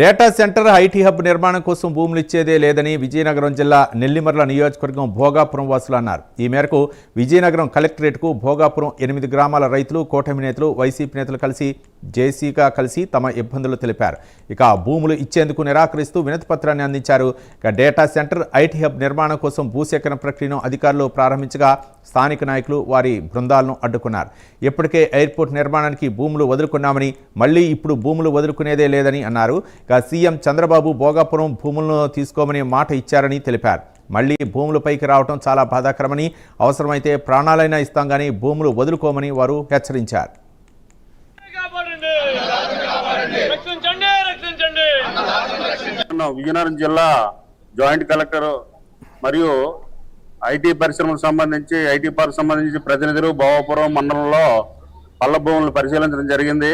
Data centre IT hub నిర్మాణం కోసం భూములు ఇచ్చేదే లేదని విజయనగరం జిల్లా నెల్లిమర్ల నియోజకవర్గం భోగాపురం వాసులు అన్నారు. ఈ మేరకు విజయనగరం కలెక్టరేట్కు భోగాపురం 8 గ్రామాల రైతులు, కూటమి నేతలు, వైసీపీ నేతలు జేసీగా కలిసి తమ ఇబ్బందులు తెలిపారు. ఇక భూములు ఇచ్చేందుకు నిరాకరిస్తూ వినతి పత్రాన్ని అందించారు. ఇక డేటా సెంటర్ ఐటీ హబ్ నిర్మాణం కోసం భూసేకరణ ప్రక్రియను అధికారులు ప్రారంభించగా స్థానిక నాయకులు వారి బృందాలను అడ్డుకున్నారు. ఇప్పటికే ఎయిర్పోర్ట్ నిర్మాణానికి భూములు వదులుకున్నామని, మళ్లీ ఇప్పుడు భూములు వదులుకునేదే లేదని అన్నారు. ఇక సీఎం చంద్రబాబు భోగాపురం భూములను తీసుకోమని మాట ఇచ్చారని తెలిపారు. మళ్లీ భూములపైకి రావడం చాలా బాధాకరమని, అవసరమైతే ప్రాణాలైనా ఇస్తాం కానీ భూములు వదులుకోమని వారు హెచ్చరించారు. విజయనగరం జిల్లా జాయింట్ కలెక్టర్ మరియు ఐటీ పరిశ్రమలకు సంబంధించి ఐటీ పార్క్ సంబంధించి ప్రతినిధులు భోగాపురం మండలంలో పల్ల భూములను పరిశీలించడం జరిగింది.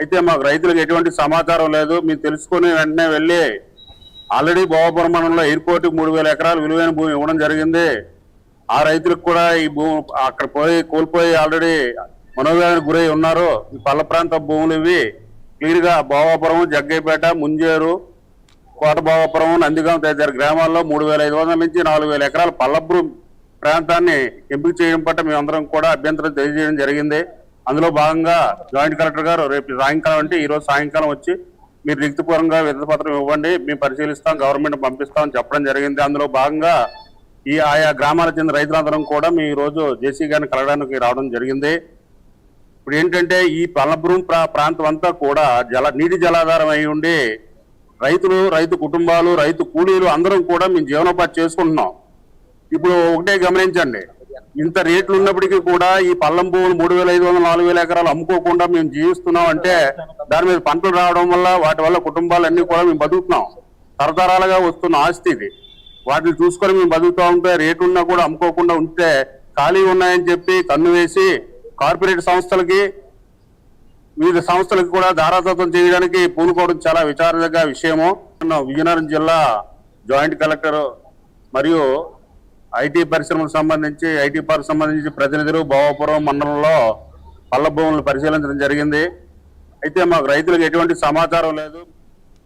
అయితే మాకు రైతులకు ఎటువంటి సమాచారం లేదు. మీరు తెలుసుకుని వెంటనే వెళ్ళి ఆల్రెడీ భోగాపురం మండలంలో ఎయిర్పోర్ట్కి 3000 ఎకరాలు విలువైన భూమి ఇవ్వడం జరిగింది. ఆ రైతులకు కూడా ఈ భూమి అక్కడ కోల్పోయి ఆల్రెడీ మనోవేదనకు గురై ఉన్నారు. ఈ పల్ల ప్రాంత భూములు ఇవి క్లియర్గా భోగాపురం, జగ్గైపేట, ముంజేరు, కోట భోగాపురం, నందిగాం తదితర గ్రామాల్లో 3500 నుంచి 4000 ఎకరాల పల్లభూ ప్రాంతాన్ని ఎంపిక చేయడం పట్ల మేమందరం కూడా అభ్యంతరం తెలియజేయడం జరిగింది. అందులో భాగంగా జాయింట్ కలెక్టర్ గారు రేపు సాయంకాలం అంటే ఈరోజు సాయంకాలం వచ్చి మీరు లిఖితపూర్వకంగా వినతి పత్రం ఇవ్వండి, మేము పరిశీలిస్తాం, గవర్నమెంట్ పంపిస్తామని చెప్పడం జరిగింది. అందులో భాగంగా ఈ ఆయా గ్రామాలకు చెందిన రైతులందరం కూడా మేము ఈరోజు జేసీ గారిని కలగడానికి రావడం జరిగింది. ఇప్పుడు ఏంటంటే ఈ పల్లభూ ప్రాంతం అంతా కూడా నీటి జలాధారం అయి ఉండి రైతు కుటుంబాలు, రైతు కూలీలు అందరం కూడా మేము జీవనోపాధి చేసుకుంటున్నాం. ఇప్పుడు ఒకటే గమనించండి, ఇంత రేట్లు ఉన్నప్పటికీ కూడా ఈ పల్లం భూములు 3500, 4000 ఎకరాలు అమ్ముకోకుండా మేము జీవిస్తున్నాం అంటే దాని మీద పంటలు రావడం వల్ల వాటి వల్ల కుటుంబాలన్నీ కూడా మేము బతుకుతున్నాం. తరతరాలుగా వస్తున్న ఆస్తి ఇది. వాటిని చూసుకొని మేము బతుకుతూ ఉంటే రేటు ఉన్నా కూడా అమ్ముకోకుండా ఉంటే ఖాళీ ఉన్నాయని చెప్పి కన్ను వేసి కార్పొరేట్ సంస్థలకి, వివిధ సంస్థలకు కూడా ధారాదత్తం చేయడానికి పూనుకోవడం చాలా విచారదగ్గ విషయము. విజయనగరం జిల్లా జాయింట్ కలెక్టర్ మరియు ఐటీ పరిశ్రమలకు సంబంధించి ఐటీ పార్క్ సంబంధించి ప్రతినిధులు భోగాపురం మండలంలో పల్ల భూములను పరిశీలించడం జరిగింది. అయితే మాకు రైతులకు ఎటువంటి సమాచారం లేదు.